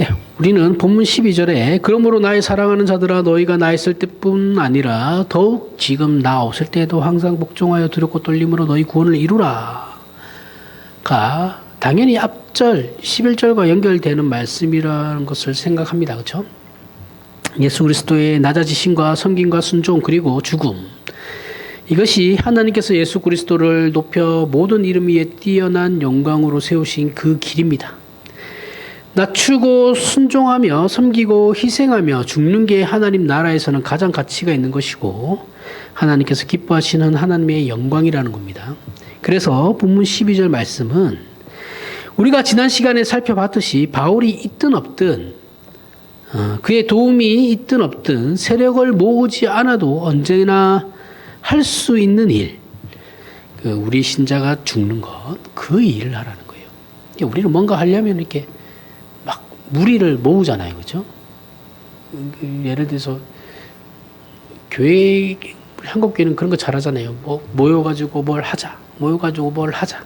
예, 우리는 본문 12절에 그러므로 나의 사랑하는 자들아 너희가 나 있을 때뿐 아니라 더욱 지금 나 없을 때에도 항상 복종하여 두렵고 떨림으로 너희 구원을 이루라 가 당연히 앞절 11절과 연결되는 말씀이라는 것을 생각합니다. 그렇죠? 예수 그리스도의 낮아지심과 섬김과 순종 그리고 죽음, 이것이 하나님께서 예수 그리스도를 높여 모든 이름 위에 뛰어난 영광으로 세우신 그 길입니다. 낮추고 순종하며 섬기고 희생하며 죽는 게 하나님 나라에서는 가장 가치가 있는 것이고 하나님께서 기뻐하시는 하나님의 영광이라는 겁니다. 그래서 본문 12절 말씀은 우리가 지난 시간에 살펴봤듯이 바울이 있든 없든 그의 도움이 있든 없든 세력을 모으지 않아도 언제나 할 수 있는 일, 우리 신자가 죽는 것, 그 일을 하라는 거예요. 우리는 뭔가 하려면 이렇게 막 무리를 모으잖아요. 그죠? 예를 들어서 교회, 한국교회는 그런 거 잘하잖아요. 모여가지고 뭘 하자. 모여가지고 뭘 하자.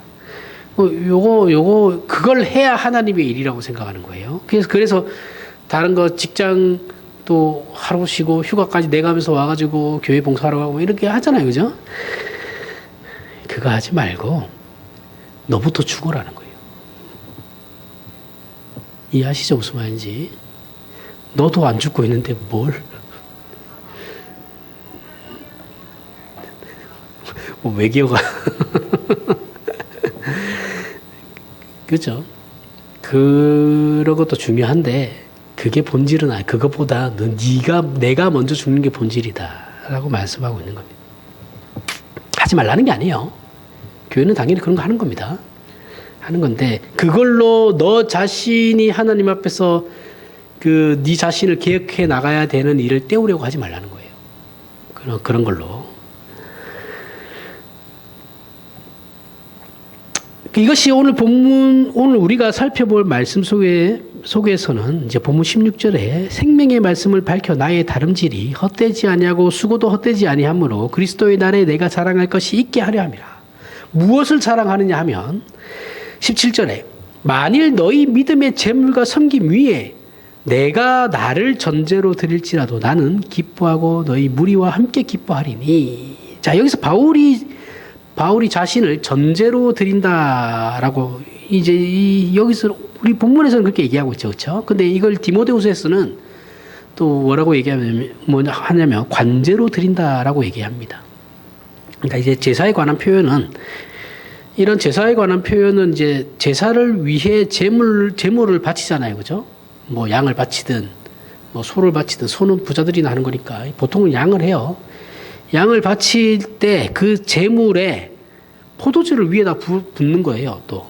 그걸 해야 하나님의 일이라고 생각하는 거예요. 그래서 다른 거 직장 또 하루 쉬고 휴가까지 내가면서 와가지고 교회 봉사하러 가고 이렇게 하잖아요. 그죠? 그거 하지 말고 너부터 죽어라는 거예요. 이해하시죠? 무슨 말인지. 너도 안 죽고 있는데 뭘? 외계어가 그죠? 그런 것도 중요한데 그게 본질은 아니. 그것보다 내가 먼저 죽는 게 본질이다라고 말씀하고 있는 겁니다. 하지 말라는 게 아니에요. 교회는 당연히 그런 거 하는 겁니다. 하는 건데 그걸로 너 자신이 하나님 앞에서 네 자신을 개혁해 나가야 되는 일을 때우려고 하지 말라는 거예요. 그런 걸로. 이것이 오늘 우리가 살펴볼 말씀 속에서는 이제 본문 16절에 생명의 말씀을 밝혀 나의 다름질이 헛되지 아니하고 수고도 헛되지 아니하므로 그리스도의 날에 내가 자랑할 것이 있게 하려 함이라. 무엇을 자랑하느냐 하면 17절에 만일 너희 믿음의 재물과 섬김 위에 내가 나를 전제로 드릴지라도 나는 기뻐하고 너희 무리와 함께 기뻐하리니. 자, 여기서 바울이 자신을 전제로 드린다라고 이제 여기서 우리 본문에서는 그렇게 얘기하고 있죠. 그렇죠? 근데 이걸 디모데후서에서는 또 뭐라고 하냐면 관제로 드린다라고 얘기합니다. 그러니까 이제 제사에 관한 표현은 이런 제사에 관한 표현은 이제 제사를 위해 제물을 바치잖아요. 그죠? 뭐 양을 바치든 뭐 소를 바치든 소는 부자들이나 하는 거니까 보통은 양을 해요. 양을 바칠 때 그 제물에 포도주를 위에다 붓는 거예요. 또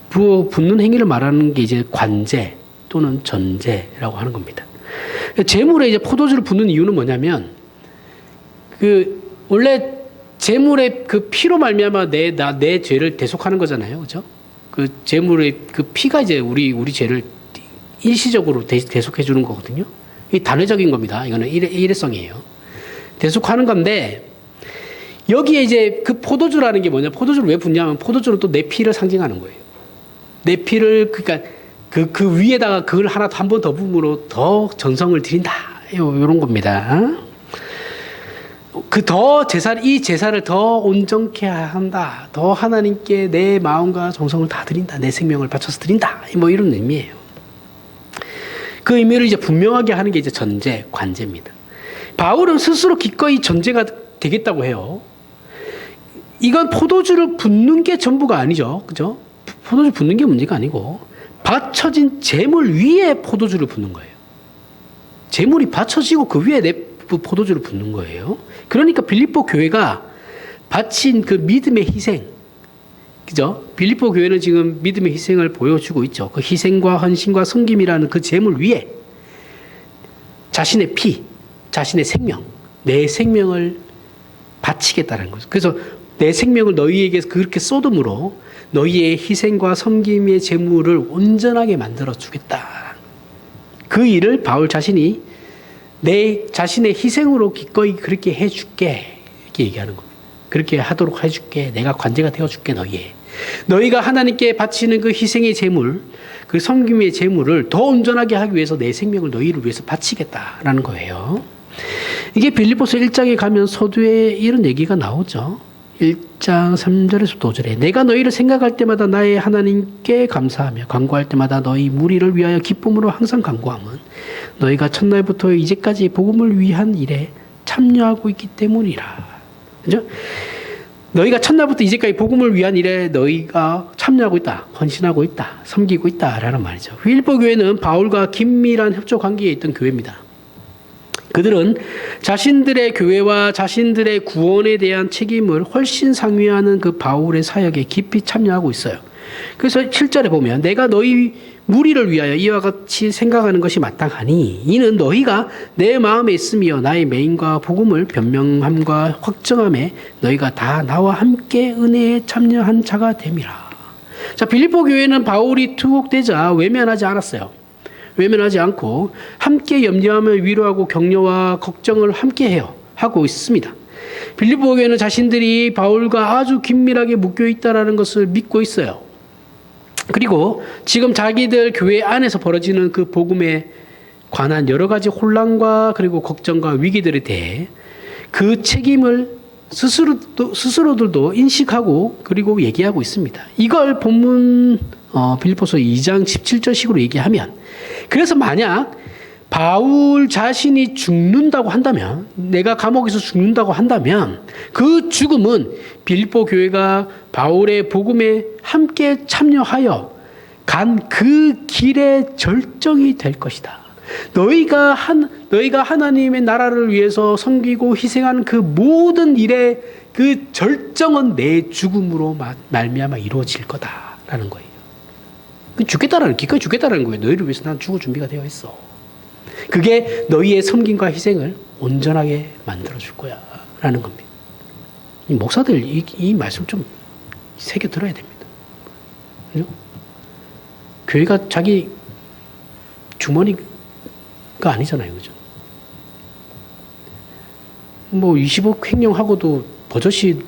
붓는 행위를 말하는 게 이제 관제 또는 전제라고 하는 겁니다. 제물에 이제 포도주를 붓는 이유는 뭐냐면 원래 제물의 그 피로 말미암아 내 죄를 대속하는 거잖아요. 그죠? 그 제물의 그 피가 이제 우리 죄를 일시적으로 대속해 주는 거거든요. 이 단회적인 겁니다. 이거는 일회성이에요. 대속하는 건데 여기에 이제 그 포도주라는 게 뭐냐? 포도주를 왜 붓냐면 포도주는 또 내 피를 상징하는 거예요. 내 피를 그러니까 그 위에다가 그걸 하나 한 번 더 부음으로 더 전성을 드린다. 이런 겁니다. 이 제사를 더 온전케 한다. 더 하나님께 내 마음과 정성을 다 드린다. 내 생명을 바쳐서 드린다. 뭐 이런 의미예요. 그 의미를 이제 분명하게 하는 게 이제 전제, 관제입니다. 바울은 스스로 기꺼이 전제가 되겠다고 해요. 이건 포도주를 붓는 게 전부가 아니죠. 그죠? 포도주 붓는 게 문제가 아니고 받쳐진 제물 위에 포도주를 붓는 거예요. 제물이 받쳐지고 그 위에 포도주를 붓는 거예요. 그러니까 빌립보 교회가 바친 그 믿음의 희생, 그죠? 빌립보 교회는 지금 믿음의 희생을 보여주고 있죠. 그 희생과 헌신과 섬김이라는 그 제물 위에 자신의 피, 자신의 생명, 내 생명을 바치겠다는 거죠. 그래서 내 생명을 너희에게 그렇게 쏟음으로 너희의 희생과 섬김의 제물을 온전하게 만들어 주겠다. 그 일을 바울 자신이 내 자신의 희생으로 기꺼이 그렇게 해줄게. 이렇게 얘기하는 겁니다. 그렇게 하도록 해줄게. 내가 관제가 되어줄게. 너희가 하나님께 바치는 그 희생의 제물, 그 섬김의 재물을 더 온전하게 하기 위해서 내 생명을 너희를 위해서 바치겠다라는 거예요. 이게 빌립보서 1장에 가면 서두에 이런 얘기가 나오죠. 1장 3절에서 5절에 내가 너희를 생각할 때마다 나의 하나님께 감사하며 간구할 때마다 너희 무리를 위하여 기쁨으로 항상 간구함은 너희가 첫날부터 이제까지 복음을 위한 일에 참여하고 있기 때문이라. 그죠? 너희가 첫날부터 이제까지 복음을 위한 일에 너희가 참여하고 있다, 헌신하고 있다, 섬기고 있다라는 말이죠. 빌립보 교회는 바울과 긴밀한 협조 관계에 있던 교회입니다. 그들은 자신들의 교회와 자신들의 구원에 대한 책임을 훨씬 상회하는 그 바울의 사역에 깊이 참여하고 있어요. 그래서 7절에 보면 내가 너희 무리를 위하여 이와 같이 생각하는 것이 마땅하니 이는 너희가 내 마음에 있으며 나의 맹인과 복음을 변명함과 확정함에 너희가 다 나와 함께 은혜에 참여한 자가 됨이라. 자, 빌립보 교회는 바울이 투옥되자 외면하지 않았어요. 외면하지 않고 함께 염려하며 위로하고 격려와 걱정을 함께 해요. 하고 있습니다. 빌립보 교회는 자신들이 바울과 아주 긴밀하게 묶여 있다는 것을 믿고 있어요. 그리고 지금 자기들 교회 안에서 벌어지는 그 복음에 관한 여러 가지 혼란과 그리고 걱정과 위기들에 대해 그 책임을 스스로들도 인식하고 그리고 얘기하고 있습니다. 이걸 본문 빌립보서 2장 17절식으로 얘기하면 그래서 만약 바울 자신이 죽는다고 한다면 내가 감옥에서 죽는다고 한다면 그 죽음은 빌립보 교회가 바울의 복음에 함께 참여하여 간 그 길의 절정이 될 것이다. 너희가 하나님의 나라를 위해서 섬기고 희생하는 그 모든 일의 그 절정은 내 죽음으로 말미암아 이루어질 거다라는 거예요. 기꺼이 죽겠다라는 거예요. 너희를 위해서 난 죽을 준비가 되어 있어. 그게 너희의 섬김과 희생을 온전하게 만들어줄 거야 라는 겁니다. 이 목사들 이 말씀 좀 새겨 들어야 됩니다. 그죠? 교회가 자기 주머니가 아니잖아요. 그죠? 뭐 20억 횡령하고도 버젓이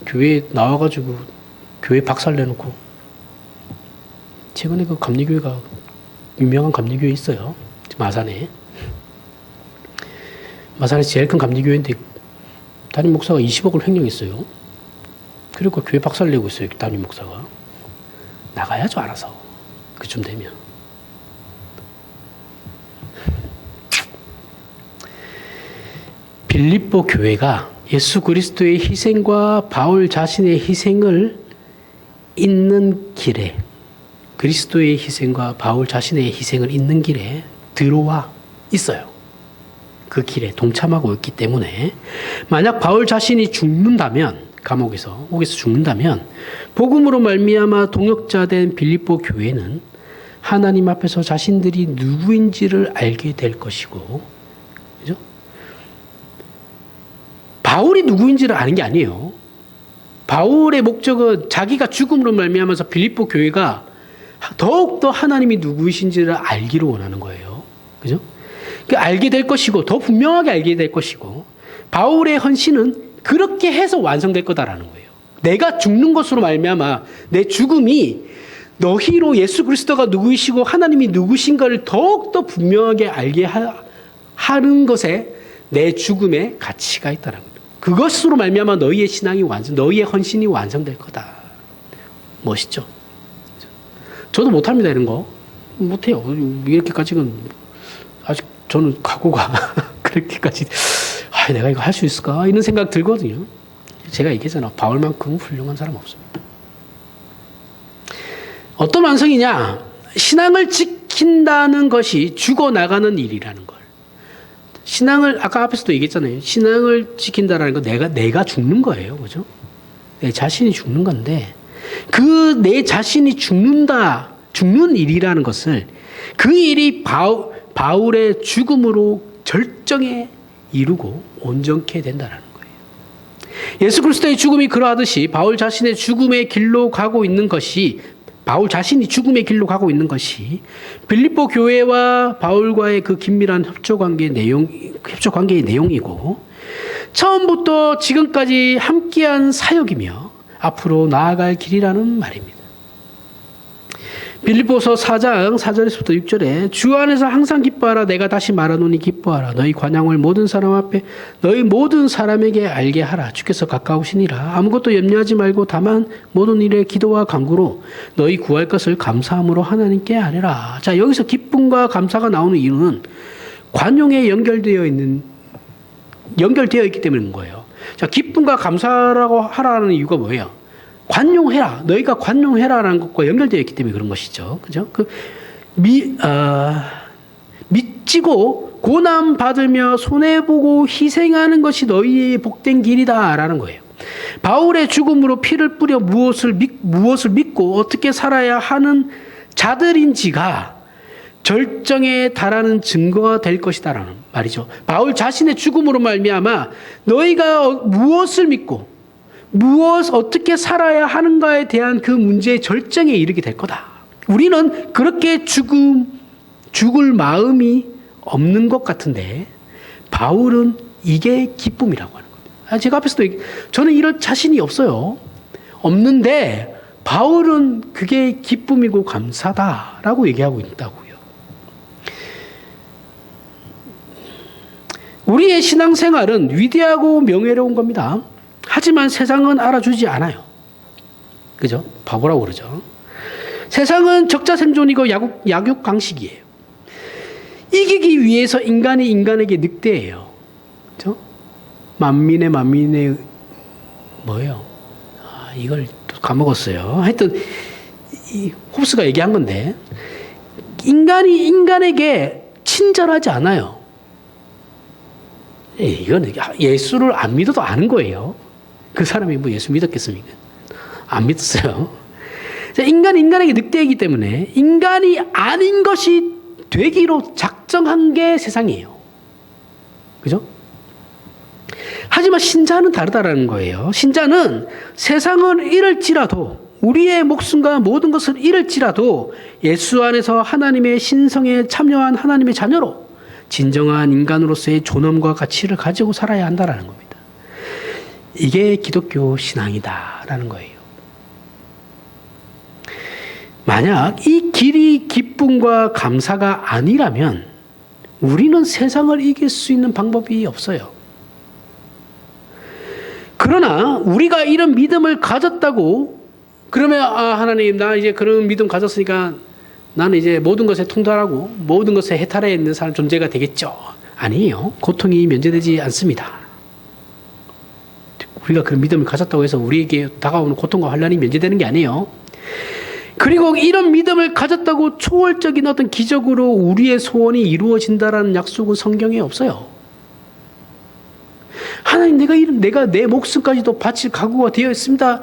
교회에 나와가지고 교회 박살내놓고 최근에 그 감리교회가 유명한 감리교회 있어요. 마산에 제일 큰 감리교회인데 담임 목사가 20억을 횡령했어요. 그리고 교회 박살내고 있어요. 담임 목사가. 나가야죠, 알아서. 그쯤 되면. 빌립보 교회가 예수 그리스도의 희생과 바울 자신의 희생을 잇는 길에 그리스도의 희생과 바울 자신의 희생을 잇는 길에 들어와 있어요. 그 길에 동참하고 있기 때문에 만약 바울 자신이 죽는다면 감옥에서 죽는다면 복음으로 말미암아 동역자 된 빌립보 교회는 하나님 앞에서 자신들이 누구인지를 알게 될 것이고, 그죠? 바울이 누구인지를 아는 게 아니에요. 바울의 목적은 자기가 죽음으로 말미암아서 빌립보 교회가 더욱더 하나님이 누구이신지를 알기를 원하는 거예요. 그죠? 알게 될 것이고, 더 분명하게 알게 될 것이고, 바울의 헌신은 그렇게 해서 완성될 거다라는 거예요. 내가 죽는 것으로 말미암아 내 죽음이 너희로 예수 그리스도가 누구이시고 하나님이 누구신가를 더욱더 분명하게 알게 하는 것에 내 죽음의 가치가 있다는 거예요. 그것으로 말미암아 너희의 신앙이 너희의 헌신이 완성될 거다. 멋있죠? 저도 못합니다, 이런 거. 못해요. 이렇게까지는 아직 저는 각오가 그렇게까지 내가 이거 할 수 있을까? 이런 생각 들거든요. 제가 얘기했잖아. 바울만큼 훌륭한 사람 없습니다. 어떤 완성이냐? 신앙을 지킨다는 것이 죽어나가는 일이라는 걸. 신앙을 아까 앞에서도 얘기했잖아요. 신앙을 지킨다라는 건 내가 죽는 거예요. 그죠? 내 자신이 죽는 건데 그 내 자신이 죽는 일이라는 것을 그 일이 바울의 죽음으로 절정에 이루고 온전케 된다는 거예요. 예수 그리스도의 죽음이 그러하듯이 바울 자신이 죽음의 길로 가고 있는 것이 빌립보 교회와 바울과의 그 긴밀한 협조 관계의 내용이고 처음부터 지금까지 함께한 사역이며 앞으로 나아갈 길이라는 말입니다. 빌립보서 4장 4절에서부터 6절에 주 안에서 항상 기뻐하라. 내가 다시 말하노니 기뻐하라. 너희 관양을 모든 사람 앞에 너희 모든 사람에게 알게 하라. 주께서 가까우시니라. 아무것도 염려하지 말고 다만 모든 일에 기도와 간구로 너희 구할 것을 감사함으로 하나님께 아뢰라. 자, 여기서 기쁨과 감사가 나오는 이유는 관용에 연결되어 있기 때문인 거예요. 자, 기쁨과 감사라고 하라는 이유가 뭐예요? 관용해라. 너희가 관용해라라는 것과 연결되어 있기 때문에 그런 것이죠. 그죠? 믿지고 고난 받으며 손해보고 희생하는 것이 너희의 복된 길이다라는 거예요. 바울의 죽음으로 피를 뿌려 무엇을 믿고 어떻게 살아야 하는 자들인지가 절정에 달하는 증거가 될 것이다라는 말이죠. 바울 자신의 죽음으로 말미암아 너희가 무엇을 믿고 어떻게 살아야 하는가에 대한 그 문제의 절정에 이르게 될 거다. 우리는 그렇게 죽을 마음이 없는 것 같은데 바울은 이게 기쁨이라고 하는 겁니다. 제가 앞에서도 저는 이럴 자신이 없는데 바울은 그게 기쁨이고 감사다라고 얘기하고 있다고요. 우리의 신앙생활은 위대하고 명예로운 겁니다. 하지만 세상은 알아주지 않아요. 그죠? 바보라고 그러죠. 세상은 적자생존이고 약육강식이에요. 이기기 위해서 인간이 인간에게 늑대예요. 그죠? 만민의 뭐예요? 이걸 또 까먹었어요. 하여튼 홉스가 얘기한 건데 인간이 인간에게 친절하지 않아요. 이건 예수를 안 믿어도 아는 거예요. 그 사람이 뭐 예수 믿었겠습니까? 안 믿었어요. 인간이 인간에게 늑대이기 때문에 인간이 아닌 것이 되기로 작정한 게 세상이에요. 그죠? 하지만 신자는 다르다라는 거예요. 신자는 세상을 잃을지라도 우리의 목숨과 모든 것을 잃을지라도 예수 안에서 하나님의 신성에 참여한 하나님의 자녀로 진정한 인간으로서의 존엄과 가치를 가지고 살아야 한다라는 겁니다. 이게 기독교 신앙이다라는 거예요. 만약 이 길이 기쁨과 감사가 아니라면 우리는 세상을 이길 수 있는 방법이 없어요. 그러나 우리가 이런 믿음을 가졌다고 그러면 하나님 나 이제 그런 믿음 가졌으니까 나는 이제 모든 것에 통달하고 모든 것에 해탈해 있는 사람 존재가 되겠죠. 아니에요. 고통이 면제되지 않습니다. 우리가 그런 믿음을 가졌다고 해서 우리에게 다가오는 고통과 환난이 면제되는 게 아니에요. 그리고 이런 믿음을 가졌다고 초월적인 어떤 기적으로 우리의 소원이 이루어진다라는 약속은 성경에 없어요. 하나님 내가 내 목숨까지도 바칠 각오가 되어 있습니다.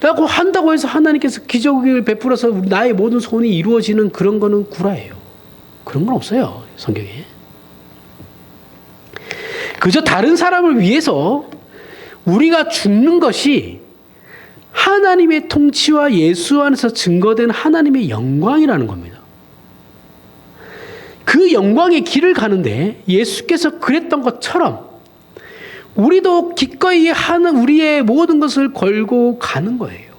라고 한다고 해서 하나님께서 기적을 베풀어서 나의 모든 소원이 이루어지는 그런 거는 구라예요. 그런 건 없어요. 성경에. 그저 다른 사람을 위해서 우리가 죽는 것이 하나님의 통치와 예수 안에서 증거된 하나님의 영광이라는 겁니다. 그 영광의 길을 가는데 예수께서 그랬던 것처럼 우리도 기꺼이 하는 우리의 모든 것을 걸고 가는 거예요.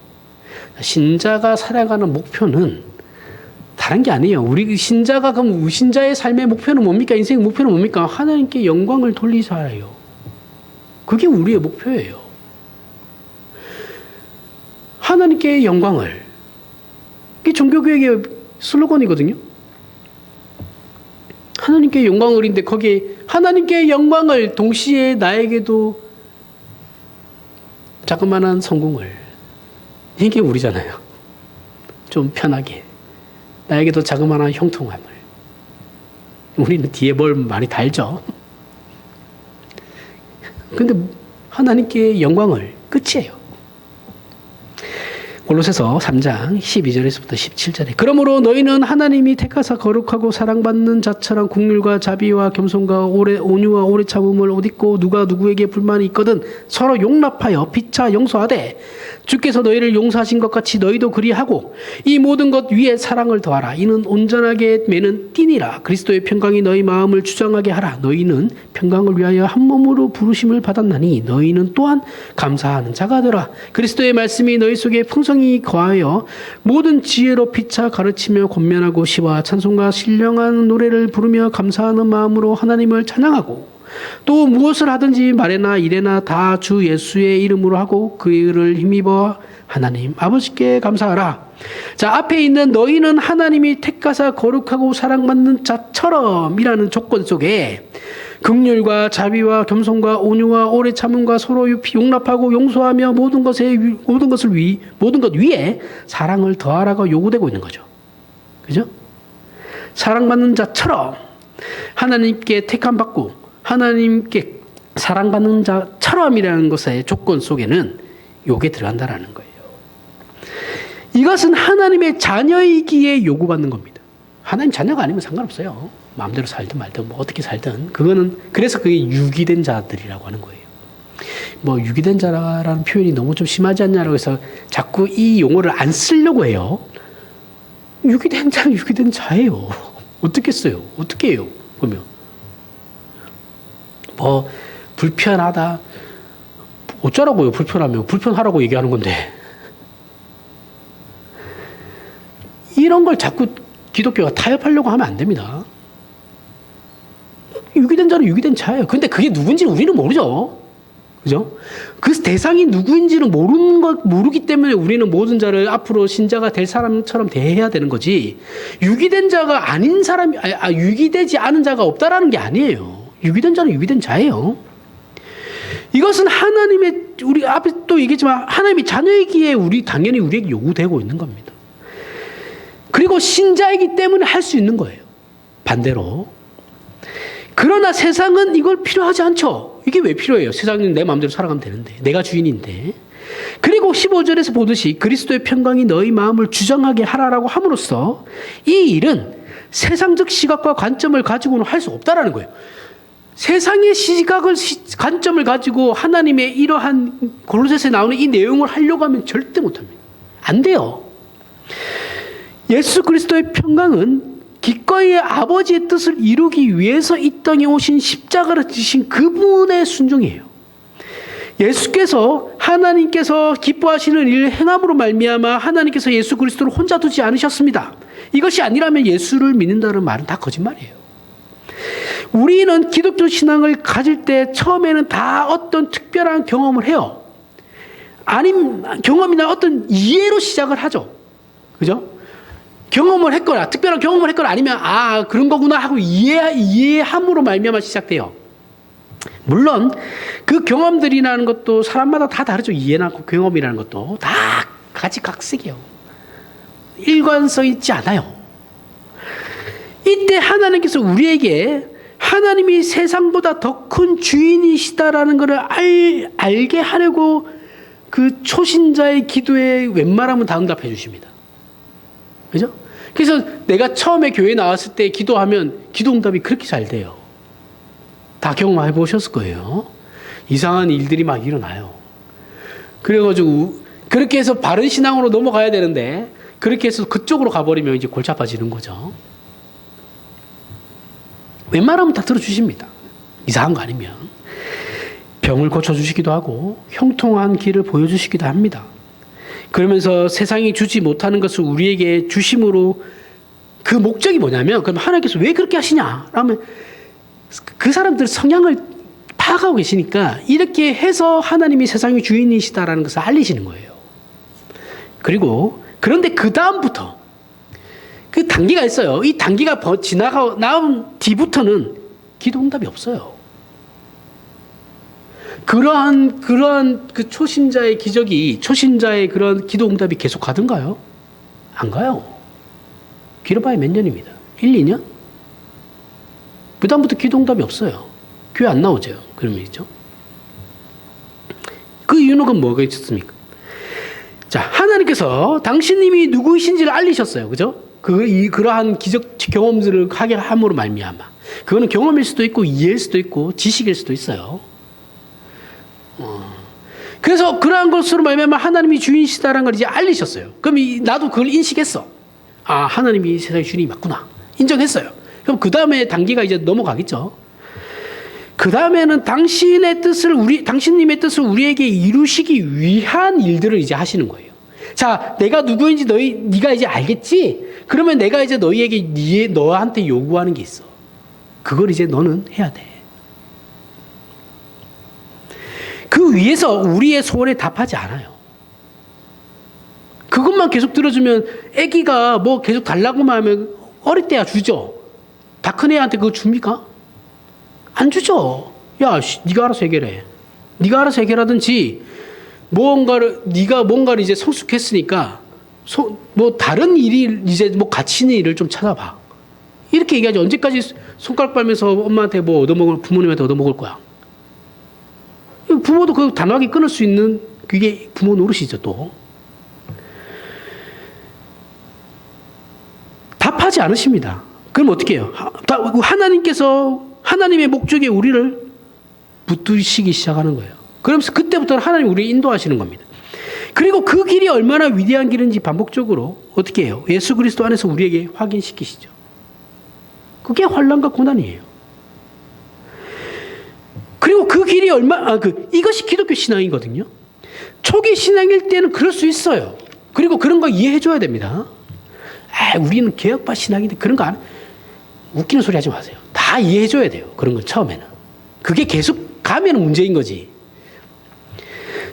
신자가 살아가는 목표는 다른 게 아니에요. 우리 신자가 그럼 신자의 삶의 목표는 뭡니까? 인생의 목표는 뭡니까? 하나님께 영광을 돌리사요. 그게 우리의 목표예요. 하나님께 영광을. 이게 종교교육의 슬로건이거든요. 하나님께 영광을인데 거기에 하나님께 영광을 동시에 나에게도 자그마한 성공을. 이게 우리잖아요. 좀 편하게. 나에게도 자그마한 형통함을. 우리는 뒤에 뭘 많이 달죠. 근데 하나님께 영광을 끝이에요. 골로새서 3장 12절에서부터 17절에 그러므로 너희는 하나님이 택하사 거룩하고 사랑받는 자처럼 긍휼과 자비와 겸손과 온유와 오래 참음을 옷 입고 누가 누구에게 불만이 있거든 서로 용납하여 피차 용서하되 주께서 너희를 용서하신 것 같이 너희도 그리하고 이 모든 것 위에 사랑을 더하라. 이는 온전하게 매는 띠니라. 그리스도의 평강이 너희 마음을 주장하게 하라. 너희는 평강을 위하여 한 몸으로 부르심을 받았나니 너희는 또한 감사하는 자가 되라. 그리스도의 말씀이 너희 속에 풍성히 평강이 거하여 모든 지혜로 피차 가르치며 권면하고 시와 찬송과 신령한 노래를 부르며 감사하는 마음으로 하나님을 찬양하고 또 무엇을 하든지 말에나 일에나 다 주 예수의 이름으로 하고 그 일을 힘입어 하나님 아버지께 감사하라. 자, 앞에 있는 너희는 하나님이 택하사 거룩하고 사랑받는 자처럼이라는 조건 속에 긍휼과 자비와 겸손과 온유와 오래 참음과 서로 용납하고 용서하며 모든 것 위에 사랑을 더하라고 요구되고 있는 거죠. 그죠? 사랑받는 자처럼 하나님께 택함 받고 하나님께 사랑받는 자처럼이라는 것의 조건 속에는 요게 들어간다라는 거예요. 이것은 하나님의 자녀이기에 요구받는 겁니다. 하나님 자녀가 아니면 상관없어요. 마음대로 살든 말든 뭐 어떻게 살든 그래서 그게 유기된 자들이라고 하는 거예요. 뭐 유기된 자라는 표현이 너무 좀 심하지 않냐라고 해서 자꾸 이 용어를 안 쓰려고 해요. 유기된 자는 유기된 자예요. 어떻게 써요? 어떻게 해요? 그러면 뭐 불편하다. 어쩌라고요? 불편하면 불편하라고 얘기하는 건데 이런 걸 자꾸 기독교가 타협하려고 하면 안 됩니다. 유기된 자는 유기된 자예요. 근데 그게 누군지 우리는 모르죠. 그죠? 그 대상이 누구인지는 모르기 때문에 우리는 모든 자를 앞으로 신자가 될 사람처럼 대해야 되는 거지. 유기된 자가 아닌 사람이, 유기되지 않은 자가 없다라는 게 아니에요. 유기된 자는 유기된 자예요. 이것은 우리 앞에 또 얘기했지만 하나님의 자녀이기에 당연히 우리에게 요구되고 있는 겁니다. 그리고 신자이기 때문에 할 수 있는 거예요. 반대로. 그러나 세상은 이걸 필요하지 않죠. 이게 왜 필요해요? 세상은 내 마음대로 살아가면 되는데. 내가 주인인데. 그리고 15절에서 보듯이 그리스도의 평강이 너희 마음을 주장하게 하라라고 함으로써 이 일은 세상적 시각과 관점을 가지고는 할 수 없다라는 거예요. 세상의 관점을 가지고 하나님의 이러한 골로새서에 나오는 이 내용을 하려고 하면 절대 못합니다. 안 돼요. 예수 그리스도의 평강은 기꺼이 아버지의 뜻을 이루기 위해서 이 땅에 오신 십자가를 지신 그분의 순종이에요. 예수께서 하나님께서 기뻐하시는 일을 행함으로 말미암아 하나님께서 예수 그리스도를 혼자 두지 않으셨습니다. 이것이 아니라면 예수를 믿는다는 말은 다 거짓말이에요. 우리는 기독교 신앙을 가질 때 처음에는 다 어떤 특별한 경험을 해요. 경험이나 어떤 이해로 시작을 하죠. 그죠? 경험을 했거나 특별한 경험을 했거나 아니면 그런 거구나 하고 이해함으로 말미암아 시작돼요. 물론 그 경험들이라는 것도 사람마다 다 다르죠. 이해나 경험이라는 것도 다 가지각색이에요. 일관성 있지 않아요. 이때 하나님께서 우리에게 하나님이 세상보다 더 큰 주인이시다라는 것을 알게 하려고 그 초신자의 기도에 웬만하면 다 응답해 주십니다. 그죠? 그래서 내가 처음에 교회에 나왔을 때 기도하면 기도 응답이 그렇게 잘 돼요. 다 경험해 보셨을 거예요. 이상한 일들이 막 일어나요. 그래가지고 그렇게 해서 바른 신앙으로 넘어가야 되는데 그렇게 해서 그쪽으로 가버리면 이제 골치 아파지는 거죠. 웬만하면 다 들어주십니다. 이상한 거 아니면. 병을 고쳐주시기도 하고 형통한 길을 보여주시기도 합니다. 그러면서 세상이 주지 못하는 것을 우리에게 주심으로 그 목적이 뭐냐면 그럼 하나님께서 왜 그렇게 하시냐? 라면 그 사람들 성향을 파악하고 계시니까 이렇게 해서 하나님이 세상의 주인이시다라는 것을 알리시는 거예요. 그런데 그 다음부터 그 단계가 있어요. 이 단계가 지나가 나온 뒤부터는 기도 응답이 없어요. 그러한 그 초신자의 기적이 초신자의 그런 기도 응답이 계속 가든가요? 안 가요. 길어봐야 몇 년입니다. 1, 2년? 그 다음부터 기도 응답이 없어요. 교회 안 나오죠. 그러면 있죠. 그 이유는 뭐가 있었습니까? 자, 하나님께서 당신님이 누구이신지를 알리셨어요. 그죠? 그러한 기적 경험들을 하게 함으로 말미암아. 그거는 경험일 수도 있고 이해일 수도 있고 지식일 수도 있어요. 그래서 그러한 것으로 말미암아 하나님이 주인이시다라는 걸 이제 알리셨어요. 그럼 나도 그걸 인식했어. 하나님이 세상의 주인이 맞구나. 인정했어요. 그럼 그 다음에 단계가 이제 넘어가겠죠. 그 다음에는 당신님의 뜻을 우리에게 이루시기 위한 일들을 이제 하시는 거예요. 자, 내가 누구인지 네가 이제 알겠지? 그러면 내가 이제 너한테 요구하는 게 있어. 그걸 이제 너는 해야 돼. 그 위에서 우리의 소원에 답하지 않아요. 그것만 계속 들어주면 애기가 뭐 계속 달라고만 하면 어릴 때야 주죠. 다 큰 애한테 그거 줍니까? 안 주죠. 야, 네가 알아서 해결해. 네가 알아서 해결하든지 네가 뭔가를 이제 성숙했으니까 뭐 다른 일이 이제 뭐 가치 있는 일을 좀 찾아봐. 이렇게 얘기하지. 언제까지 손가락 빨면서 엄마한테 뭐 부모님한테 얻어먹을 거야. 부모도 그 단호하게 끊을 수 있는 그게 부모 노릇이죠, 또. 답하지 않으십니다. 그럼 어떻게 해요? 하나님의 목적에 우리를 붙드시기 시작하는 거예요. 그러면서 그때부터는 하나님이 우리를 인도하시는 겁니다. 그리고 그 길이 얼마나 위대한 길인지 반복적으로 어떻게 해요? 예수 그리스도 안에서 우리에게 확인시키시죠. 그게 환난과 고난이에요. 그리고 그 길이 이것이 기독교 신앙이거든요. 초기 신앙일 때는 그럴 수 있어요. 그리고 그런 거 이해해줘야 됩니다. 우리는 개혁파 신앙인데 그런 거 웃기는 소리 하지 마세요. 다 이해해줘야 돼요. 그런 건 처음에는. 그게 계속 가면 문제인 거지.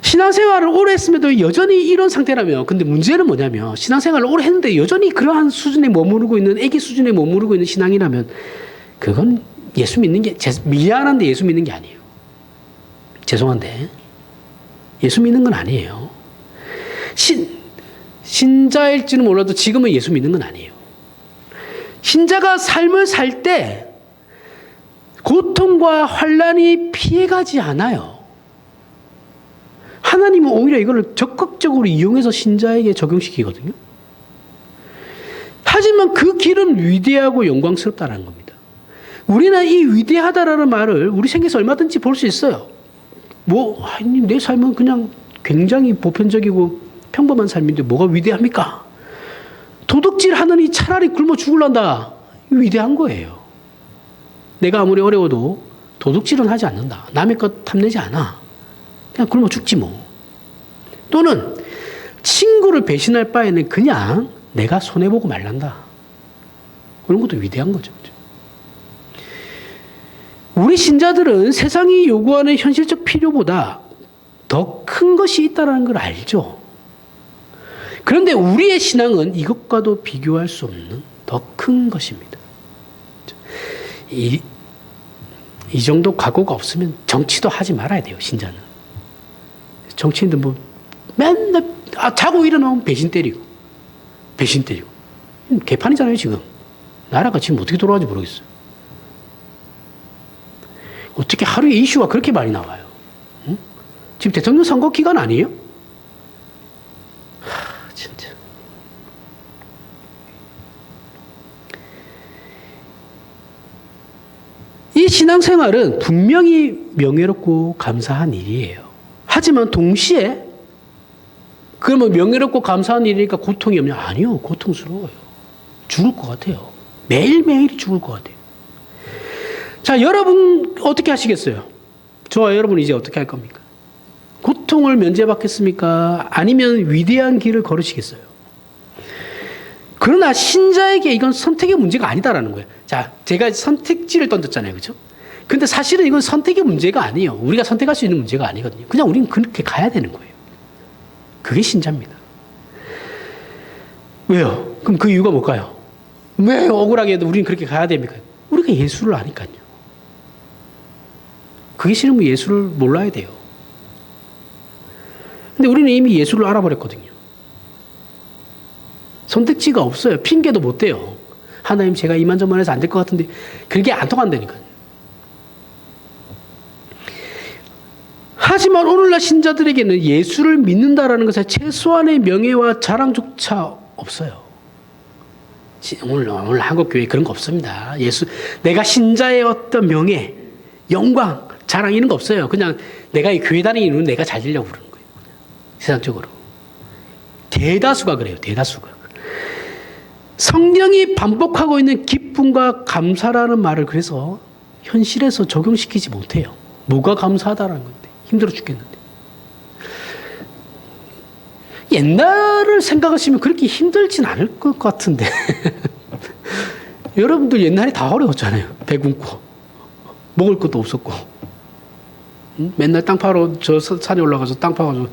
신앙생활을 오래 했음에도 여전히 이런 상태라면, 근데 문제는 뭐냐면, 신앙생활을 오래 했는데 여전히 그러한 수준에 머무르고 있는, 애기 수준에 머무르고 있는 신앙이라면, 그건 예수 믿는 게, 미안한데 예수 믿는 게 아니에요. 죄송한데. 예수 믿는 건 아니에요. 신자일지는 몰라도 지금은 예수 믿는 건 아니에요. 신자가 삶을 살 때, 고통과 환난이 피해가지 않아요. 하나님은 오히려 이걸 적극적으로 이용해서 신자에게 적용시키거든요. 하지만 그 길은 위대하고 영광스럽다는 겁니다. 우리는 이 위대하다라는 말을 우리 생에서 얼마든지 볼 수 있어요. 하나님, 내 삶은 그냥 굉장히 보편적이고 평범한 삶인데 뭐가 위대합니까? 도둑질 하느니 차라리 굶어 죽을란다. 위대한 거예요. 내가 아무리 어려워도 도둑질은 하지 않는다. 남의 것 탐내지 않아. 그냥 굶어 죽지 뭐. 또는 친구를 배신할 바에는 그냥 내가 손해보고 말란다. 그런 것도 위대한 거죠. 우리 신자들은 세상이 요구하는 현실적 필요보다 더 큰 것이 있다는 걸 알죠. 그런데 우리의 신앙은 이것과도 비교할 수 없는 더 큰 것입니다. 이 정도 각오가 없으면 정치도 하지 말아야 돼요, 신자는. 정치인들 맨날 자고 일어나면 배신 때리고. 개판이잖아요, 지금. 나라가 지금 어떻게 돌아가는지 모르겠어요. 어떻게 하루에 이슈가 그렇게 많이 나와요? 응? 지금 대통령 선거 기간 아니에요? 진짜. 이 신앙생활은 분명히 명예롭고 감사한 일이에요. 하지만 동시에 그러면 명예롭고 감사한 일이니까 고통이 없냐? 아니요. 고통스러워요. 죽을 것 같아요. 매일매일이 죽을 것 같아요. 자, 여러분 어떻게 하시겠어요? 저와 여러분 이제 어떻게 할 겁니까? 고통을 면제받겠습니까? 아니면 위대한 길을 걸으시겠어요? 그러나 신자에게 이건 선택의 문제가 아니다라는 거예요. 자, 제가 선택지를 던졌잖아요. 그렇죠? 근데 사실은 이건 선택의 문제가 아니에요. 우리가 선택할 수 있는 문제가 아니거든요. 그냥 우리는 그렇게 가야 되는 거예요. 그게 신자입니다. 왜요? 그럼 그 이유가 뭘까요? 왜 억울하게 해도 우리는 그렇게 가야 됩니까? 우리가 예수를 아니까요. 그게 싫으면 예수를 몰라야 돼요. 근데 우리는 이미 예수를 알아버렸거든요. 선택지가 없어요. 핑계도 못 대요. 하나님, 제가 이만저만 해서 안 될 것 같은데 그게 안 통한다니까요. 하지만 오늘날 신자들에게는 예수를 믿는다라는 것에 최소한의 명예와 자랑조차 없어요. 오늘 한국교회 그런 거 없습니다. 내가 신자의 어떤 명예, 영광, 자랑 이런 거 없어요. 그냥 내가 이 교회 다니는 이유는 내가 잘 되려고 그러는 거예요. 세상적으로. 대다수가 그래요. 대다수가. 성령이 반복하고 있는 기쁨과 감사라는 말을 그래서 현실에서 적용시키지 못해요. 뭐가 감사하다라는 건데. 힘들어 죽겠는데. 옛날을 생각하시면 그렇게 힘들진 않을 것 같은데. 여러분들 옛날에 다 어려웠잖아요. 배 굶고. 먹을 것도 없었고. 맨날 땅 파러 저 산에 올라가서 땅 파가지고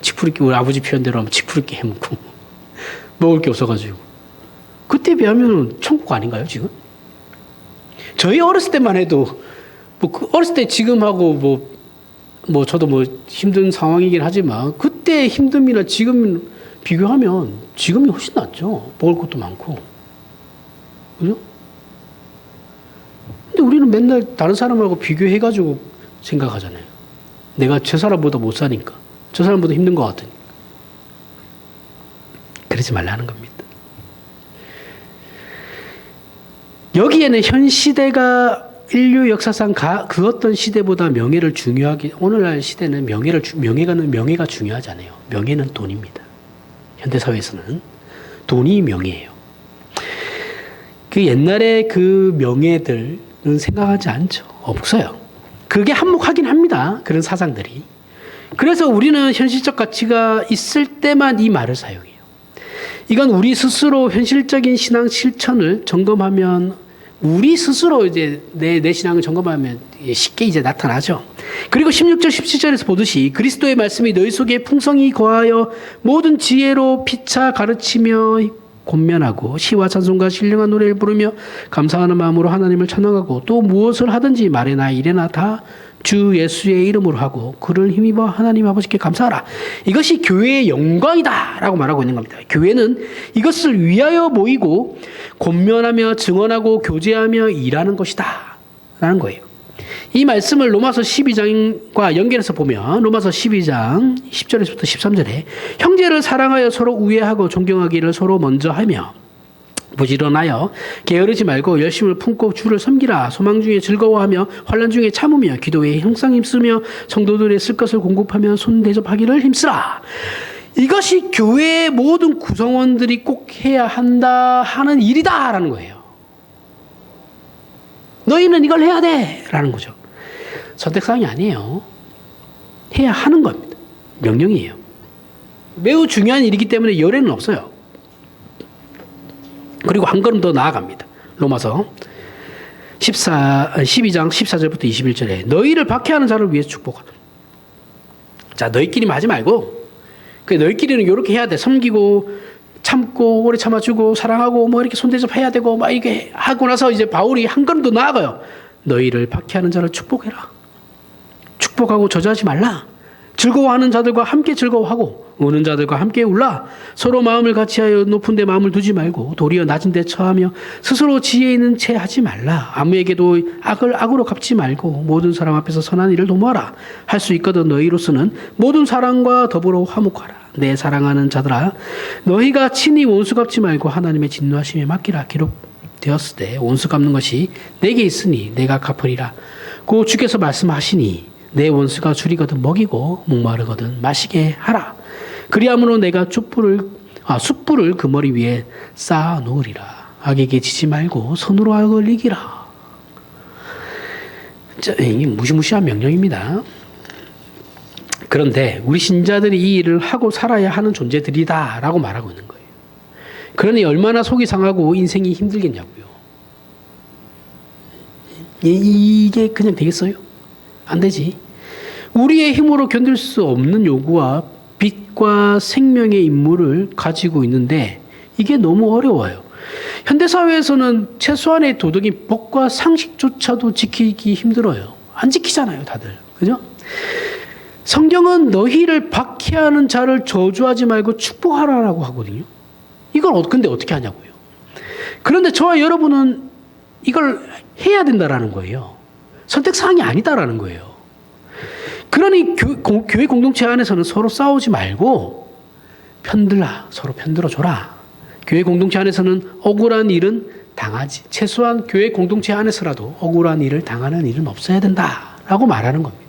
치푸리끼, 우리 아버지 표현대로 하면 치푸리끼 해먹고. 먹을 게 없어가지고. 그때 비하면 천국 아닌가요, 지금? 저희 어렸을 때만 해도, 어렸을 때 지금하고 저도 힘든 상황이긴 하지만, 그때 힘듦이나 지금 비교하면 지금이 훨씬 낫죠. 먹을 것도 많고. 그죠? 근데 우리는 맨날 다른 사람하고 비교해가지고 생각하잖아요. 내가 저 사람보다 못 사니까. 저 사람보다 힘든 것 같으니까. 그러지 말라는 겁니다. 여기에는 현 시대가 인류 역사상 그 어떤 시대보다 명예를 중요하게, 오늘날 시대는 명예가 중요하잖아요. 명예는 돈입니다. 현대사회에서는 돈이 명예예요. 그 옛날에 그 명예들은 생각하지 않죠. 없어요. 그게 한몫하긴 합니다. 그런 사상들이. 그래서 우리는 현실적 가치가 있을 때만 이 말을 사용해요. 이건 우리 스스로 현실적인 신앙 실천을 점검하면, 우리 스스로 이제 내 신앙을 점검하면 쉽게 이제 나타나죠. 그리고 16절, 17절에서 보듯이 그리스도의 말씀이 너희 속에 풍성히 거하여 모든 지혜로 피차 가르치며 권면하고 시와 찬송과 신령한 노래를 부르며 감사하는 마음으로 하나님을 찬양하고 또 무엇을 하든지 말이나 일에나 다 주 예수의 이름으로 하고 그를 힘입어 하나님 아버지께 감사하라. 이것이 교회의 영광이다라고 말하고 있는 겁니다. 교회는 이것을 위하여 모이고 권면하며 증언하고 교제하며 일하는 것이다 라는 거예요. 이 말씀을 로마서 12장과 연결해서 보면 로마서 12장 10절에서부터 13절에 형제를 사랑하여 서로 우애하고 존경하기를 서로 먼저 하며 부지런하여 게으르지 말고 열심을 품고 주를 섬기라. 소망 중에 즐거워하며 환난 중에 참으며 기도에 항상 힘쓰며 성도들의 쓸 것을 공급하며 손 대접하기를 힘쓰라. 이것이 교회의 모든 구성원들이 꼭 해야 한다 하는 일이다라는 거예요. 너희는 이걸 해야 돼라는 거죠. 선택사항이 아니에요. 해야 하는 겁니다. 명령이에요. 매우 중요한 일이기 때문에 열애는 없어요. 그리고 한 걸음 더 나아갑니다. 로마서 12장 14절부터 21절에 너희를 박해하는 자를 위해서 축복하라. 자, 너희끼리만 하지 말고 너희끼리는 이렇게 해야 돼. 섬기고 참고 오래 참아주고 사랑하고 이렇게 손대접해야 되고 이게 하고 나서 이제 바울이 한 걸음 더 나아가요. 너희를 박해하는 자를 축복해라. 축복하고 저주하지 말라. 즐거워하는 자들과 함께 즐거워하고 우는 자들과 함께 울라. 서로 마음을 같이하여 높은 데 마음을 두지 말고 도리어 낮은 데 처하며 스스로 지혜 있는 채 하지 말라. 아무에게도 악을 악으로 갚지 말고 모든 사람 앞에서 선한 일을 도모하라. 할 수 있거든 너희로서는 모든 사랑과 더불어 화목하라. 내 사랑하는 자들아, 너희가 친히 원수 갚지 말고 하나님의 진노하심에 맡기라. 기록되었을 때 원수 갚는 것이 내게 있으니 내가 갚으리라. 고 주께서 말씀하시니 내 원수가 줄이거든 먹이고 목마르거든 마시게 하라. 그리함으로 내가 숯불을 그 머리 위에 쌓아 놓으리라. 악에게 지지 말고 손으로 악을 이기라. 이게 무시무시한 명령입니다. 그런데 우리 신자들이 이 일을 하고 살아야 하는 존재들이다라고 말하고 있는 거예요. 그러니 얼마나 속이 상하고 인생이 힘들겠냐고요. 이게 그냥 되겠어요? 안 되지. 우리의 힘으로 견딜 수 없는 요구와 빛과 생명의 임무를 가지고 있는데 이게 너무 어려워요. 현대사회에서는 최소한의 도덕인 법과 상식조차도 지키기 힘들어요. 안 지키잖아요, 다들. 그죠? 성경은 너희를 박해하는 자를 저주하지 말고 축복하라라고 하거든요. 이걸 근데 어떻게 하냐고요. 그런데 저와 여러분은 이걸 해야 된다라는 거예요. 선택사항이 아니다라는 거예요. 그러니 교회 공동체 안에서는 서로 싸우지 말고 편들라. 서로 편들어줘라. 교회 공동체 안에서는 억울한 일은 당하지. 최소한 교회 공동체 안에서라도 억울한 일을 당하는 일은 없어야 된다라고 말하는 겁니다.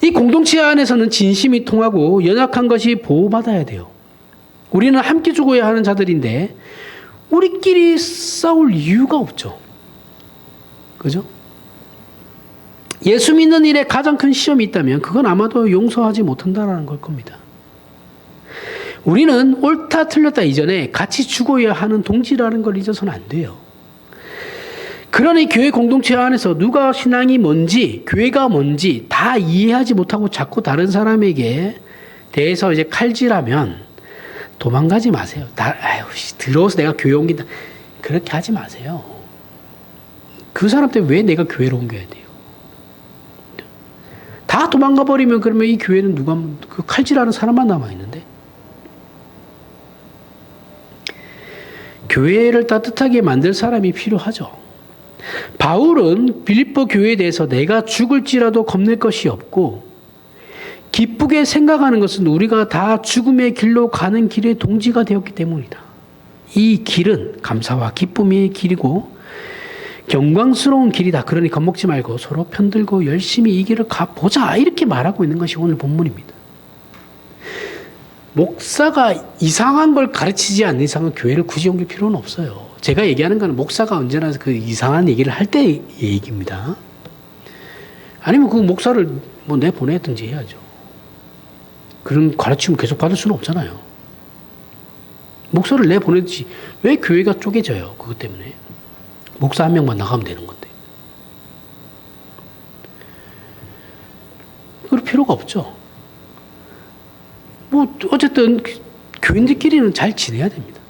이 공동체 안에서는 진심이 통하고 연약한 것이 보호받아야 돼요. 우리는 함께 죽어야 하는 자들인데 우리끼리 싸울 이유가 없죠. 그죠? 예수 믿는 일에 가장 큰 시험이 있다면 그건 아마도 용서하지 못한다는 걸 겁니다. 우리는 옳다 틀렸다 이전에 같이 죽어야 하는 동지라는 걸 잊어서는 안 돼요. 그러니 교회 공동체 안에서 누가 신앙이 뭔지, 교회가 뭔지 다 이해하지 못하고 자꾸 다른 사람에게 대해서 이제 칼질하면 도망가지 마세요. 들어서 내가 교회 옮긴다. 그렇게 하지 마세요. 그 사람 때문에 왜 내가 교회로 옮겨야 돼요? 다 도망가 버리면 그러면 이 교회는 누가, 그 칼질하는 사람만 남아있는데? 교회를 따뜻하게 만들 사람이 필요하죠. 바울은 빌립보 교회에 대해서 내가 죽을지라도 겁낼 것이 없고 기쁘게 생각하는 것은 우리가 다 죽음의 길로 가는 길의 동지가 되었기 때문이다. 이 길은 감사와 기쁨의 길이고 영광스러운 길이다. 그러니 겁먹지 말고 서로 편들고 열심히 이 길을 가보자. 이렇게 말하고 있는 것이 오늘 본문입니다. 목사가 이상한 걸 가르치지 않는 이상은 교회를 굳이 옮길 필요는 없어요. 제가 얘기하는 건 목사가 언제나 그 이상한 얘기를 할 때 얘기입니다. 아니면 그 목사를 뭐 내보내든지 해야죠. 그런 가르침을 계속 받을 수는 없잖아요. 목사를 내보내든지 왜 교회가 쪼개져요? 그것 때문에. 목사 한 명만 나가면 되는 건데. 그럴 필요가 없죠. 뭐 어쨌든 교인들끼리는 잘 지내야 됩니다.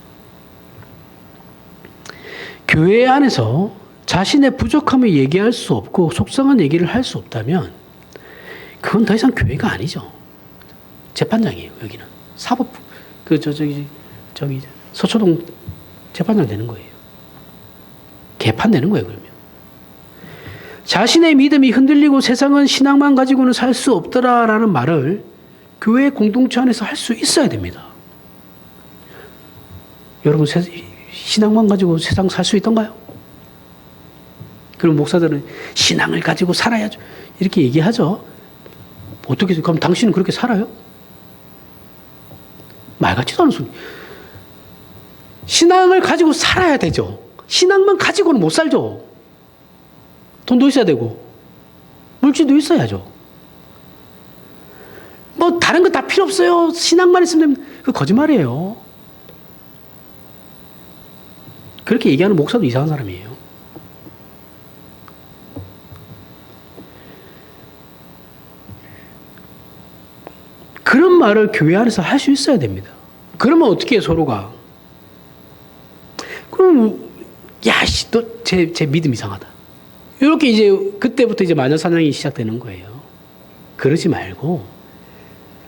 교회 안에서 자신의 부족함을 얘기할 수 없고 속상한 얘기를 할 수 없다면 그건 더 이상 교회가 아니죠. 재판장이에요. 여기는 사법 저기 서초동 재판장 되는 거예요. 개판 되는 거예요. 그러면 자신의 믿음이 흔들리고 세상은 신앙만 가지고는 살 수 없더라라는 말을 교회 공동체 안에서 할 수 있어야 됩니다. 여러분 신앙만 가지고 세상 살 수 있던가요? 그럼 목사들은 신앙을 가지고 살아야죠. 이렇게 얘기하죠. 어떻게, 그럼 당신은 그렇게 살아요? 말 같지도 않은 소리. 신앙을 가지고 살아야 되죠. 신앙만 가지고는 못 살죠. 돈도 있어야 되고, 물질도 있어야죠. 뭐, 다른 거 다 필요 없어요. 신앙만 있으면 됩니다. 그 거짓말이에요. 그렇게 얘기하는 목사도 이상한 사람이에요. 그런 말을 교회 안에서 할 수 있어야 됩니다. 그러면 어떻게 해요, 서로가? 그럼, 야, 씨, 너, 제 믿음 이상하다. 이렇게 이제, 그때부터 이제 마녀사냥이 시작되는 거예요. 그러지 말고,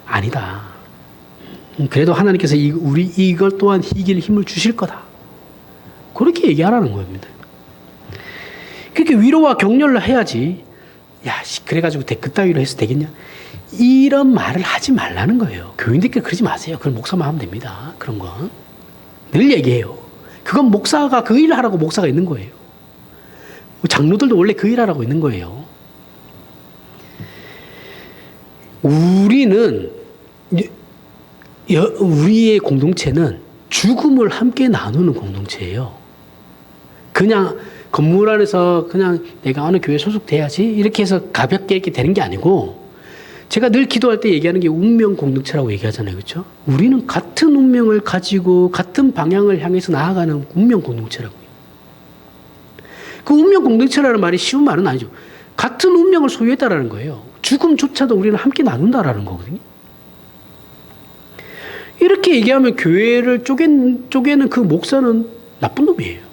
아니다. 그래도 하나님께서 우리 이걸 또한 이길 힘을 주실 거다. 그렇게 얘기하라는 겁니다. 그렇게 위로와 격려를 해야지, 야, 씨, 그래가지고 그따위로 해서 되겠냐? 이런 말을 하지 말라는 거예요. 교인들끼리 그러지 마세요. 그건 목사만 하면 됩니다. 그런 건. 늘 얘기해요. 그건 목사가 그 일을 하라고 목사가 있는 거예요. 장로들도 원래 그 일 하라고 있는 거예요. 우리의 공동체는 죽음을 함께 나누는 공동체예요. 그냥 건물 안에서 그냥 내가 어느 교회 소속돼야지 이렇게 해서 가볍게 이렇게 되는 게 아니고 제가 늘 기도할 때 얘기하는 게 운명 공동체라고 얘기하잖아요. 그렇죠? 우리는 같은 운명을 가지고 같은 방향을 향해서 나아가는 운명 공동체라고요. 그 운명 공동체라는 말이 쉬운 말은 아니죠. 같은 운명을 소유했다라는 거예요. 죽음조차도 우리는 함께 나눈다라는 거거든요. 이렇게 얘기하면 교회를 쪼개는 그 목사는 나쁜 놈이에요.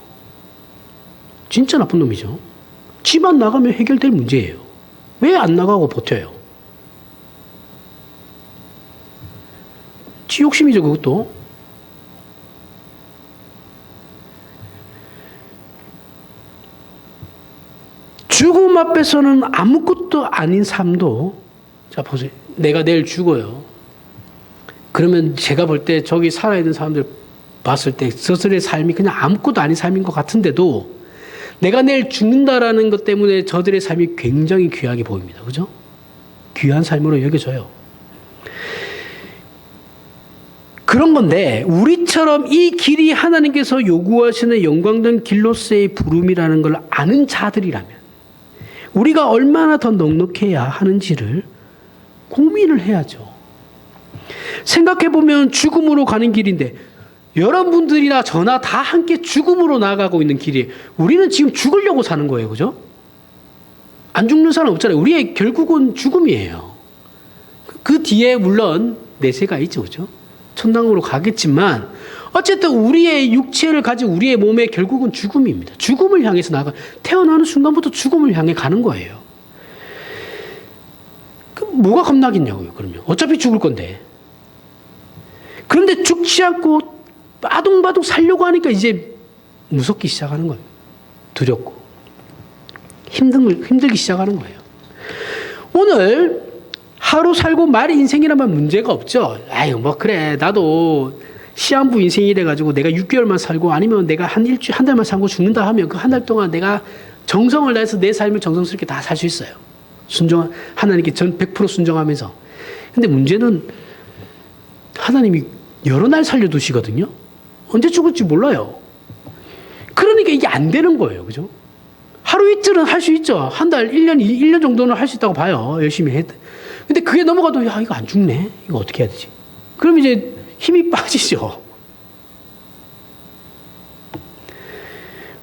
진짜 나쁜 놈이죠. 지만 나가면 해결될 문제예요. 왜 안 나가고 버텨요? 지 욕심이죠, 그것도. 죽음 앞에서는 아무것도 아닌 삶도, 자, 보세요. 내가 내일 죽어요. 그러면 제가 볼 때 저기 살아있는 사람들 봤을 때 저들의 삶이 그냥 아무것도 아닌 삶인 것 같은데도 내가 내일 죽는다라는 것 때문에 저들의 삶이 굉장히 귀하게 보입니다. 그죠? 귀한 삶으로 여겨져요. 그런 건데 우리처럼 이 길이 하나님께서 요구하시는 영광된 길로서의 부름이라는 걸 아는 자들이라면 우리가 얼마나 더 넉넉해야 하는지를 고민을 해야죠. 생각해보면 죽음으로 가는 길인데 여러분들이나 저나 다 함께 죽음으로 나아가고 있는 길이에요. 우리는 지금 죽으려고 사는 거예요. 그죠? 안 죽는 사람 없잖아요. 우리의 결국은 죽음이에요. 그 뒤에 물론 내세가 있죠. 그죠? 천당으로 가겠지만 어쨌든 우리의 육체를 가진 우리의 몸의 결국은 죽음입니다. 죽음을 향해서 나가 태어나는 순간부터 죽음을 향해 가는 거예요. 뭐가 겁나겠냐고요. 그러면 어차피 죽을 건데. 그런데 죽지 않고 빠둥빠둥 살려고 하니까 이제 무섭기 시작하는 거예요. 두렵고 힘들기 시작하는 거예요. 오늘 하루 살고 말 인생이라면 문제가 없죠. 아유 뭐 그래 나도 시한부 인생이래 가지고 내가 6개월만 살고 아니면 내가 한 달만 살고 죽는다 하면 그 한 달 동안 내가 정성을 다해서 내 삶을 정성스럽게 다 살 수 있어요. 하나님께 전 100% 순종하면서. 근데 문제는 하나님이 여러 날 살려두시거든요. 언제 죽을지 몰라요. 그러니까 이게 안 되는 거예요. 그죠? 하루 이틀은 할 수 있죠. 한 달, 1년 정도는 할 수 있다고 봐요. 열심히 해. 근데 그게 넘어가도 야, 이거 안 죽네. 이거 어떻게 해야 되지? 그럼 이제 힘이 빠지죠.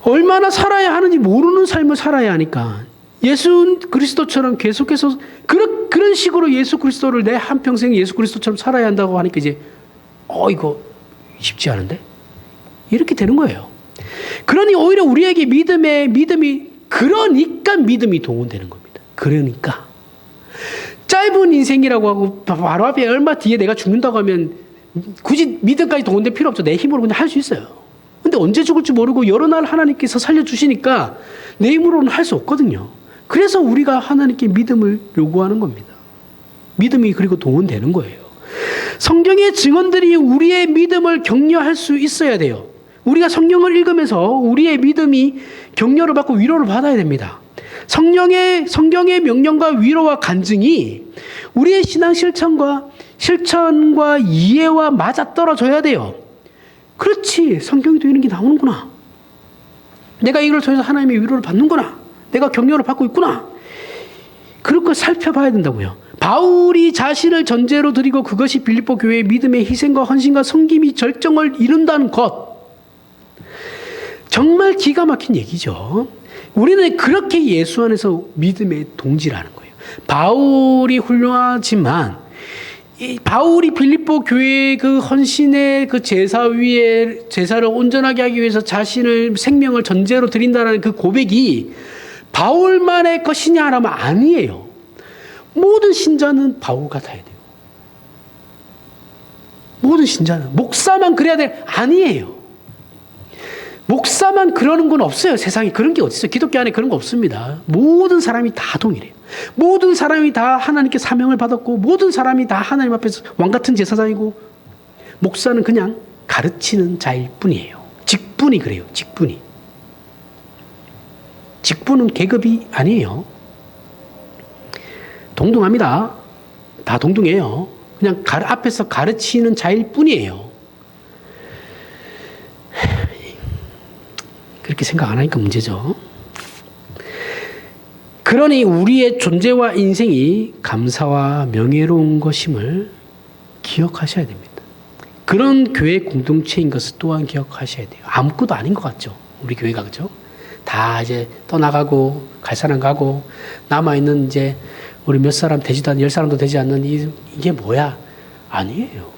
얼마나 살아야 하는지 모르는 삶을 살아야 하니까 예수 그리스도처럼 계속해서 그런 식으로 예수 그리스도를 내 한평생 예수 그리스도처럼 살아야 한다고 하니까 이제 이거 쉽지 않은데? 이렇게 되는 거예요. 그러니 오히려 우리에게 그러니까 믿음이 동원되는 겁니다. 그러니까 짧은 인생이라고 하고 바로 앞에 얼마 뒤에 내가 죽는다고 하면 굳이 믿음까지 동원될 필요 없죠. 내 힘으로 그냥 할 수 있어요. 근데 언제 죽을지 모르고 여러 날 하나님께서 살려주시니까 내 힘으로는 할 수 없거든요. 그래서 우리가 하나님께 믿음을 요구하는 겁니다. 믿음이 그리고 동원되는 거예요. 성경의 증언들이 우리의 믿음을 격려할 수 있어야 돼요. 우리가 성경을 읽으면서 우리의 믿음이 격려를 받고 위로를 받아야 됩니다. 성경의 명령과 위로와 간증이 우리의 신앙 실천과 이해와 맞아떨어져야 돼요. 그렇지, 성경에도 이런 게 나오는구나. 내가 이걸 통해서 하나님의 위로를 받는구나. 내가 격려를 받고 있구나. 그럴 걸 살펴봐야 된다고요. 바울이 자신을 전제로 드리고 그것이 빌립보 교회의 믿음의 희생과 헌신과 섬김이 절정을 이룬다는 것. 정말 기가 막힌 얘기죠. 우리는 그렇게 예수 안에서 믿음의 동지라는 거예요. 바울이 훌륭하지만 바울이 빌립보 교회의 그 헌신의 그 제사 위에 제사를 온전하게 하기 위해서 자신을 생명을 전제로 드린다는 그 고백이 바울만의 것이냐라면 아니에요. 모든 신자는 바울 같아야 돼요. 모든 신자는 목사만 그래야 돼? 아니에요. 목사만 그러는 건 없어요. 세상에 그런 게 어디 있어요? 기독교 안에 그런 거 없습니다. 모든 사람이 다 동일해요. 모든 사람이 다 하나님께 사명을 받았고 모든 사람이 다 하나님 앞에서 왕같은 제사장이고 목사는 그냥 가르치는 자일 뿐이에요. 직분이 그래요. 직분은 계급이 아니에요. 동등합니다. 다 동등해요. 그냥 앞에서 가르치는 자일 뿐이에요. 그렇게 생각 안 하니까 문제죠. 그러니 우리의 존재와 인생이 감사와 명예로운 것임을 기억하셔야 됩니다. 그런 교회 공동체인 것을 또한 기억하셔야 돼요. 아무것도 아닌 것 같죠. 우리 교회가 그죠? 다 이제 떠나가고 갈 사람 가고 남아있는 이제 우리 몇 사람 되지도 않는 10사람도 되지 않는 이게 뭐야? 아니에요.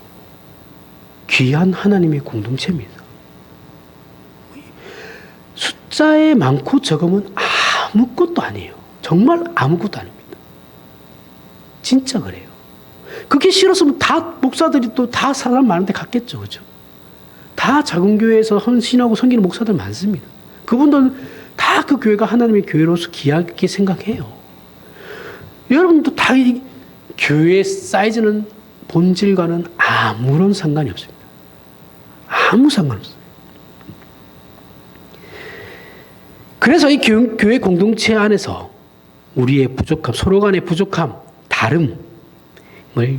귀한 하나님의 공동체입니다. 숫자에 많고 적으면 아무것도 아니에요. 정말 아무것도 아닙니다. 진짜 그래요. 그게 싫었으면 다 목사들이 또 다 사람 많은데 갔겠죠. 그죠? 다 작은 교회에서 헌신하고 섬기는 목사들 많습니다. 그분들은 다 그 교회가 하나님의 교회로서 귀하게 생각해요. 여러분도 다 이 교회 사이즈는 본질과는 아무런 상관이 없습니다. 아무 상관없어요. 그래서 이 교회 공동체 안에서 우리의 부족함, 서로 간의 부족함, 다름을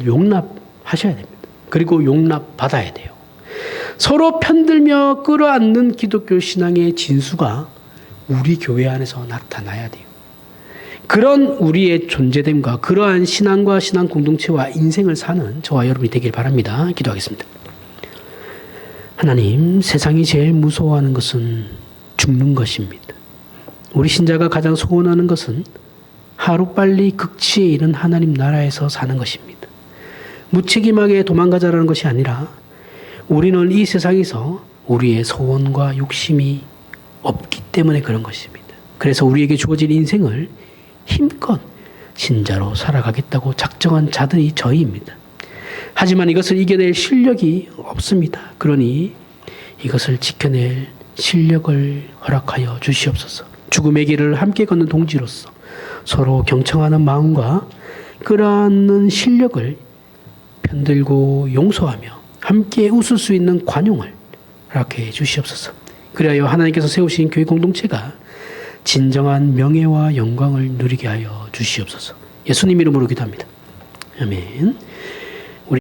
용납하셔야 됩니다. 그리고 용납받아야 돼요. 서로 편들며 끌어안는 기독교 신앙의 진수가 우리 교회 안에서 나타나야 돼요. 그런 우리의 존재됨과 그러한 신앙과 신앙 공동체와 인생을 사는 저와 여러분이 되길 바랍니다. 기도하겠습니다. 하나님, 세상이 제일 무서워하는 것은 죽는 것입니다. 우리 신자가 가장 소원하는 것은 하루빨리 극치에 이른 하나님 나라에서 사는 것입니다. 무책임하게 도망가자라는 것이 아니라 우리는 이 세상에서 우리의 소원과 욕심이 없기 때문에 그런 것입니다. 그래서 우리에게 주어진 인생을 힘껏 신자로 살아가겠다고 작정한 자들이 저희입니다. 하지만 이것을 이겨낼 실력이 없습니다. 그러니 이것을 지켜낼 실력을 허락하여 주시옵소서. 죽음의 길을 함께 걷는 동지로서 서로 경청하는 마음과 끌어안는 실력을 편들고 용서하며 함께 웃을 수 있는 관용을 허락해 주시옵소서. 그리하여 하나님께서 세우신 교회 공동체가 진정한 명예와 영광을 누리게 하여 주시옵소서. 예수님 이름으로 기도합니다. 아멘.